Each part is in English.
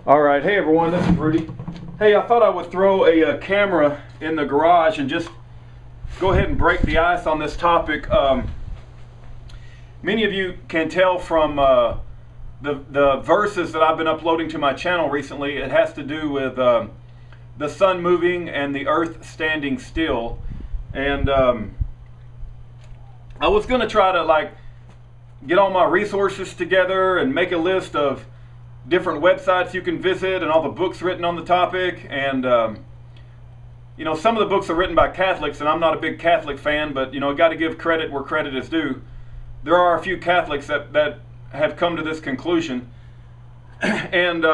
All right, hey everyone, this is Rudy. Hey, I thought I would throw a camera in the garage and just go ahead and break the ice on this topic. Many of you can tell from the verses that I've been uploading to my channel recently. It has to do with the sun moving and the earth standing still. And I was going to try to get all my resources together and make a list of different websites you can visit and all the books written on the topic. And you know, some of the books are written by Catholics, and I'm not a big Catholic fan, but you know, got to give credit where credit is due. There are a few Catholics that have come to this conclusion. And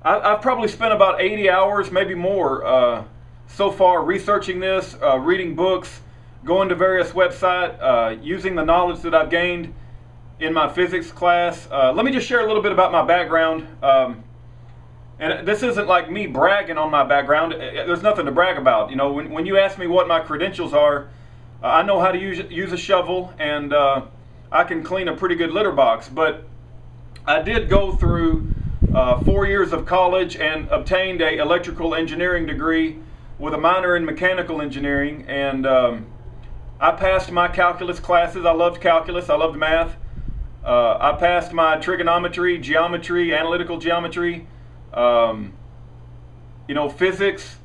I've probably spent about 80 hours, maybe more, so far researching this, reading books, going to various websites, using the knowledge that I've gained in my physics class. Let me just share a little bit about my background. And this isn't like me bragging on my background. There's nothing to brag about. You know, when you ask me what my credentials are, I know how to use a shovel, and I can clean a pretty good litter box. But I did go through 4 years of college and obtained an electrical engineering degree with a minor in mechanical engineering. And I passed my calculus classes. I loved calculus. I loved math. I passed my trigonometry, geometry, analytical geometry, you know, physics,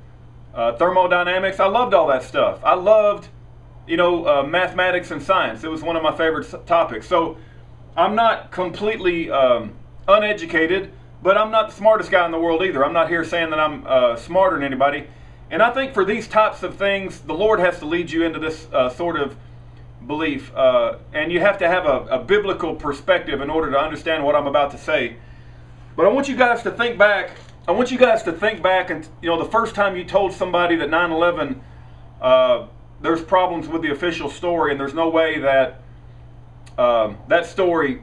thermodynamics. I loved all that stuff. I loved, you know, mathematics and science. It was one of my favorite topics. So I'm not completely uneducated, but I'm not the smartest guy in the world either. I'm not here saying that I'm smarter than anybody. And I think for these types of things, the Lord has to lead you into this sort of belief, and you have to have a biblical perspective in order to understand what I'm about to say. But I want you guys to think back. I want you guys to think back, and you know, the first time you told somebody that 9/11, there's problems with the official story, and there's no way that that story,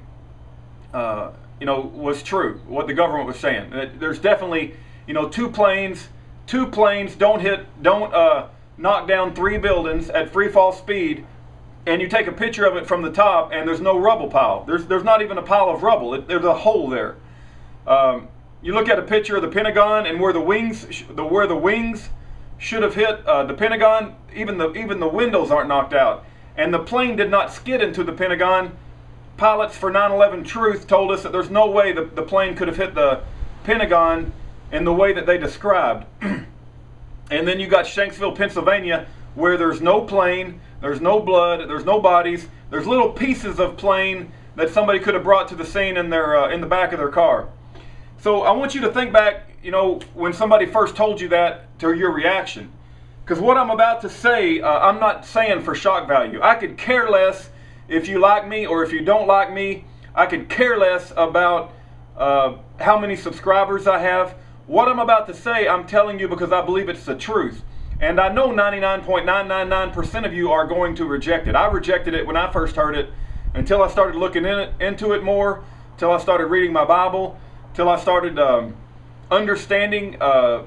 you know, was true. What the government was saying. There's definitely, you know, two planes don't knock down 3 buildings at free fall speed. And you take a picture of it from the top, and there's no rubble pile. There's not even a pile of rubble. There's a hole there. You look at a picture of the Pentagon, and where the wings should have hit the Pentagon, even the windows aren't knocked out. And the plane did not skid into the Pentagon. Pilots for 9/11 Truth told us that there's no way the plane could have hit the Pentagon in the way that they described. And then you got Shanksville, Pennsylvania, where there's no plane, there's no blood, there's no bodies, there's little pieces of plane that somebody could have brought to the scene in the back of their car. So I want you to think back, you know, when somebody first told you that, to your reaction. Because what I'm about to say, I'm not saying for shock value. I could care less if you like me or if you don't like me. I could care less about how many subscribers I have. What I'm about to say, I'm telling you because I believe it's the truth. And I know 99.999% of you are going to reject it. I rejected it when I first heard it, until I started looking into it more, till I started reading my Bible, till I started understanding a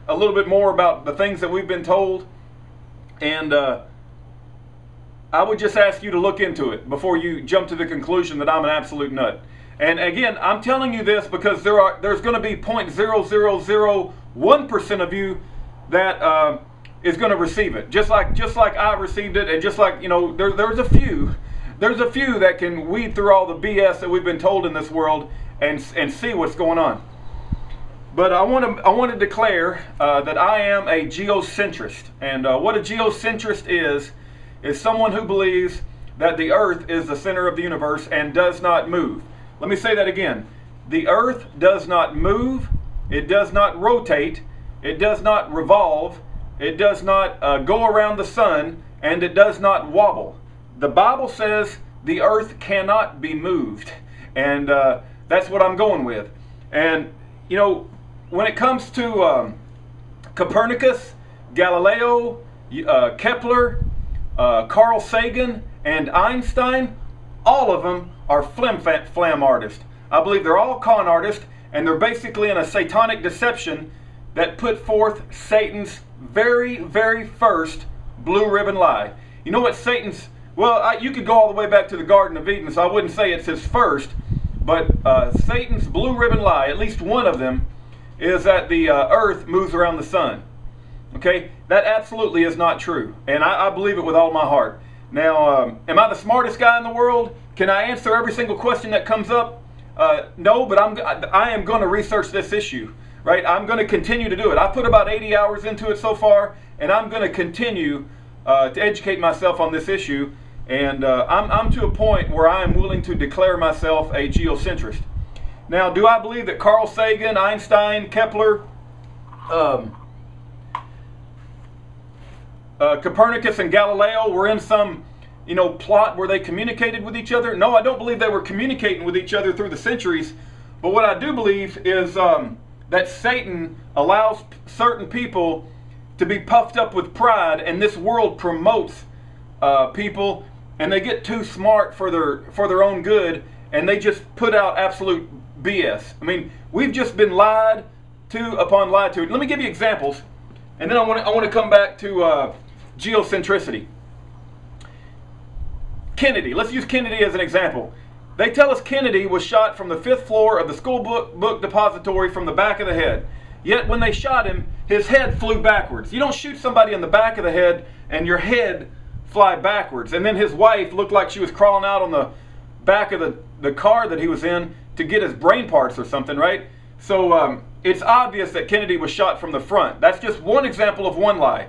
little bit more about the things that we've been told. And I would just ask you to look into it before you jump to the conclusion that I'm an absolute nut. And again, I'm telling you this because there's going to be 0.0001% of you that is going to receive it, just like I received it, and just like, you know, there's a few that can weed through all the BS that we've been told in this world and see what's going on. But I want to declare that I am a geocentrist, and what a geocentrist is someone who believes that the Earth is the center of the universe and does not move. Let me say that again. The Earth does not move. It does not rotate. It does not revolve. It does not go around the sun, and it does not wobble. The Bible says the earth cannot be moved, and that's what I'm going with. And you know, when it comes to Copernicus, Galileo, Kepler, Carl Sagan, and Einstein, all of them are flam artists. I believe they're all con artists, and they're basically in a satanic deception that put forth Satan's very, very first blue ribbon lie. You know what Satan's, well, you could go all the way back to the Garden of Eden, so I wouldn't say it's his first, but Satan's blue ribbon lie, at least one of them, is that the earth moves around the sun. Okay, that absolutely is not true, and I believe it with all my heart. Now, am I the smartest guy in the world? Can I answer every single question that comes up? No, but I am going to research this issue, right? I'm going to continue to do it. I've put about 80 hours into it so far, and I'm going to continue to educate myself on this issue, and I'm to a point where I am willing to declare myself a geocentrist. Now, do I believe that Carl Sagan, Einstein, Kepler, Copernicus and Galileo were in some, plot where they communicated with each other? No, I don't believe they were communicating with each other through the centuries. But what I do believe is that Satan allows certain people to be puffed up with pride, and this world promotes people, and they get too smart for their own good, and they just put out absolute BS. I mean, we've just been lied to upon lied to. Let me give you examples, and then I want to come back to geocentricity. Kennedy. Let's use Kennedy as an example. They tell us Kennedy was shot from the 5th floor of the school book depository from the back of the head. Yet when they shot him, his head flew backwards. You don't shoot somebody in the back of the head and your head fly backwards. And then his wife looked like she was crawling out on the back of the car that he was in to get his brain parts or something, right? So it's obvious that Kennedy was shot from the front. That's just one example of one lie.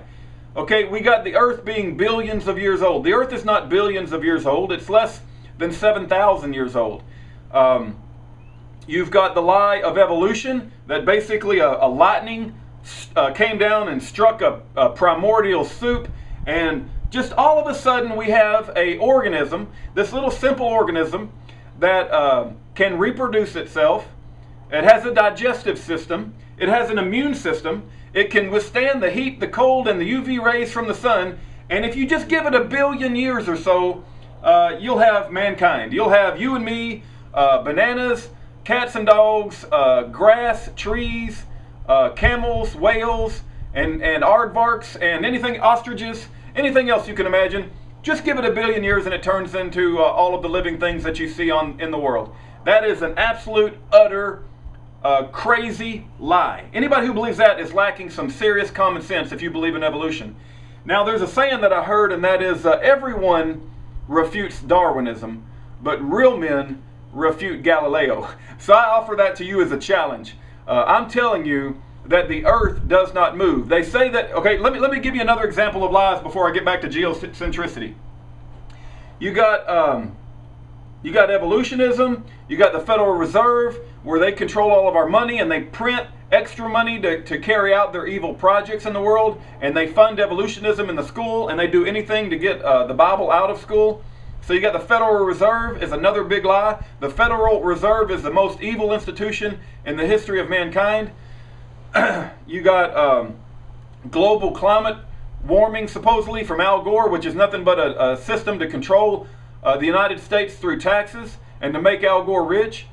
Okay, we got the Earth being billions of years old. The Earth is not billions of years old. It's less than 7,000 years old. You've got the lie of evolution, that basically a lightning came down and struck a primordial soup, and just all of a sudden we have a organism, this little simple organism that can reproduce itself. It has a digestive system. It has an immune system. It can withstand the heat, the cold, and the UV rays from the sun. And if you just give it a billion years or so, you'll have mankind. You'll have you and me, bananas, cats and dogs, grass, trees, camels, whales, and aardvarks, and anything, ostriches, anything else you can imagine. Just give it a billion years and it turns into all of the living things that you see in the world. That is an absolute, utter, crazy lie. Anybody who believes that is lacking some serious common sense if you believe in evolution. Now, there's a saying that I heard, and that is, everyone refutes Darwinism, but real men refute Galileo. So I offer that to you as a challenge. I'm telling you that the Earth does not move. They say that, okay, let me give you another example of lies before I get back to geocentricity. You got evolutionism, you got the Federal Reserve, where they control all of our money and they print extra money to carry out their evil projects in the world, and they fund evolutionism in the school, and they do anything to get the Bible out of school. So you got the Federal Reserve is another big lie. The Federal Reserve is the most evil institution in the history of mankind. You got global climate warming, supposedly, from Al Gore, which is nothing but a system to control the United States through taxes and to make Al Gore rich.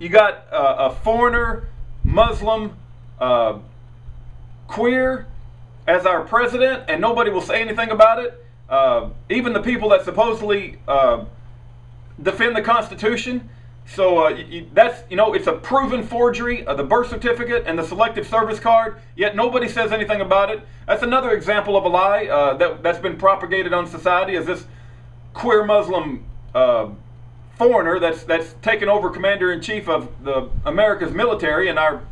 You got a foreigner, Muslim, queer as our president, and nobody will say anything about it. Even the people that supposedly defend the Constitution. So that's, it's a proven forgery of the birth certificate and the selective service card, yet nobody says anything about it. That's another example of a lie that's been propagated on society, is this queer Muslim foreigner that's taken over commander-in-chief of the America's military and our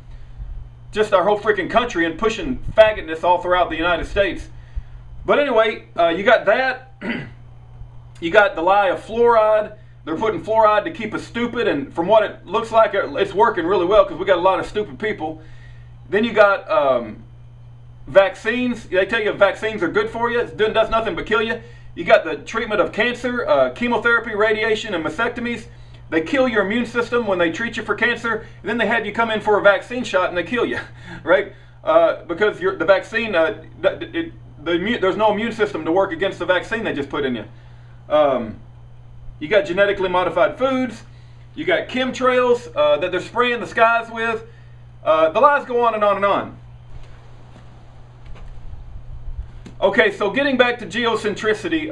whole freaking country, and pushing faggotness all throughout the United States. But anyway, you got that. You got the lie of fluoride. They're putting fluoride to keep us stupid, and from what it looks like, it's working really well because we got a lot of stupid people. Then you got vaccines. They tell you vaccines are good for you. It does nothing but kill you. You got the treatment of cancer, chemotherapy, radiation, and mastectomies. They kill your immune system when they treat you for cancer, and then they have you come in for a vaccine shot and they kill you, right? Because the vaccine, there's no immune system to work against the vaccine they just put in you. You got genetically modified foods. You got chemtrails that they're spraying the skies with. The lies go on and on and on. Okay, so getting back to geocentricity,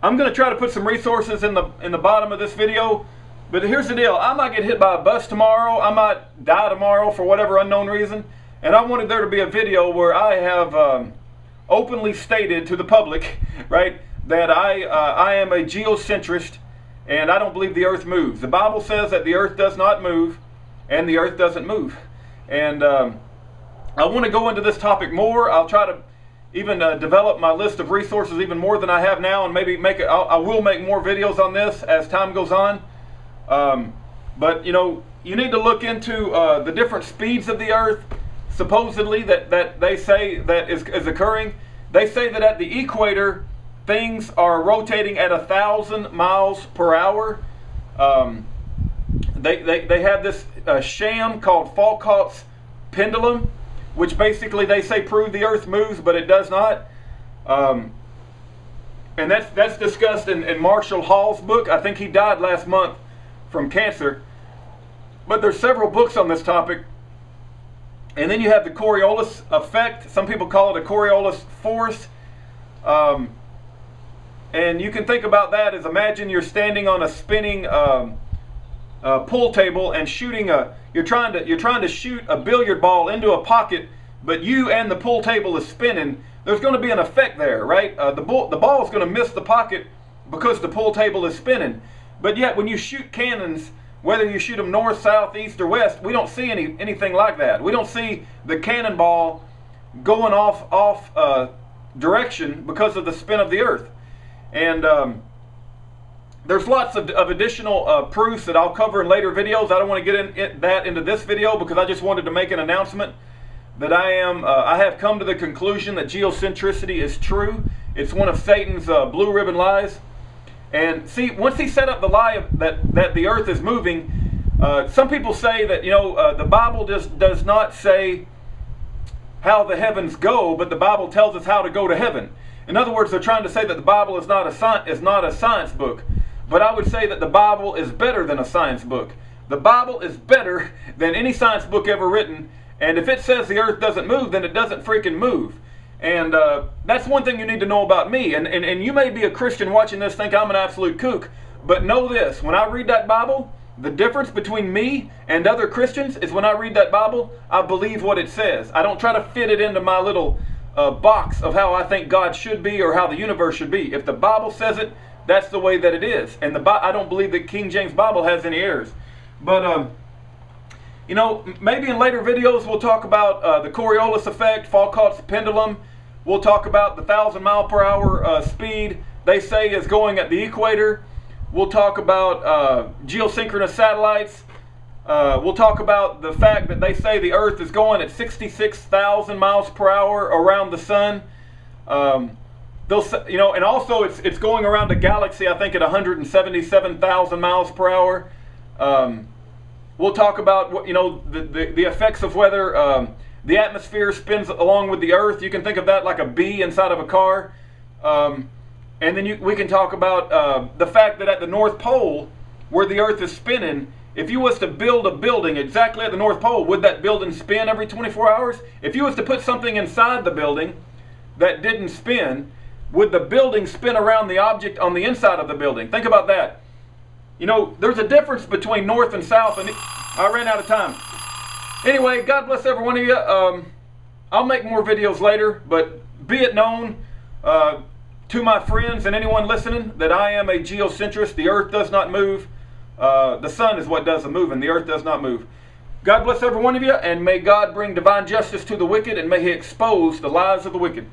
I'm going to try to put some resources in the bottom of this video. But here's the deal. I might get hit by a bus tomorrow. I might die tomorrow for whatever unknown reason. And I wanted there to be a video where I have openly stated to the public, right, that I am a geocentrist and I don't believe the earth moves. The Bible says that the earth does not move and the earth doesn't move. And I want to go into this topic more. I'll try to even develop my list of resources even more than I have now, and maybe I will make more videos on this as time goes on. But you know, you need to look into the different speeds of the earth supposedly that they say that is occurring. They say that at the equator things are rotating at 1,000 miles per hour. They have this sham called Foucault's pendulum, which basically they say prove the earth moves, but it does not. And that's discussed in Marshall Hall's book. I think he died last month from cancer. But there's several books on this topic. And then you have the Coriolis effect. Some people call it a Coriolis force. And you can think about that as, imagine you're standing on a spinning pool table and shooting you're trying to shoot a billiard ball into a pocket, but you and the pool table is spinning. There's going to be an effect there, right? The ball is going to miss the pocket because the pool table is spinning. But yet when you shoot cannons, whether you shoot them north, south, east, or west, we don't see anything like that. We don't see the cannonball going off direction because of the spin of the earth. And there's lots of additional proofs that I'll cover in later videos. I don't want to get into this video because I just wanted to make an announcement that I have come to the conclusion that geocentricity is true. It's one of Satan's blue ribbon lies. And see, once he set up the lie that the earth is moving, some people say that, you know, the Bible just does not say how the heavens go, but the Bible tells us how to go to heaven. In other words, they're trying to say that the Bible is not a science book. But I would say that the Bible is better than a science book. The Bible is better than any science book ever written. And if it says the earth doesn't move, then it doesn't freaking move. And that's one thing you need to know about me. And you may be a Christian watching this, think I'm an absolute kook. But know this, when I read that Bible, the difference between me and other Christians is when I read that Bible, I believe what it says. I don't try to fit it into my little box of how I think God should be or how the universe should be. If the Bible says it, that's the way that it is. And I don't believe that King James Bible has any errors. But you know, maybe in later videos we'll talk about the Coriolis effect, Foucault's pendulum. We'll talk about the 1,000 mile per hour speed they say is going at the equator. We'll talk about geosynchronous satellites. We'll talk about the fact that they say the Earth is going at 66,000 miles per hour around the sun. You know, and also it's going around a galaxy, I think, at 177,000 miles per hour. We'll talk about, you know, the effects of whether the atmosphere spins along with the Earth. You can think of that like a bee inside of a car. And then we can talk about the fact that at the North Pole, where the Earth is spinning, if you was to build a building exactly at the North Pole, would that building spin every 24 hours? If you was to put something inside the building that didn't spin, would the building spin around the object on the inside of the building? Think about that. You know, there's a difference between north and south, and I ran out of time. Anyway, God bless every one of you. I'll make more videos later, but be it known to my friends and anyone listening that I am a geocentrist. The earth does not move. The sun is what does the moving. The earth does not move. God bless every one of you, and may God bring divine justice to the wicked, and may he expose the lies of the wicked.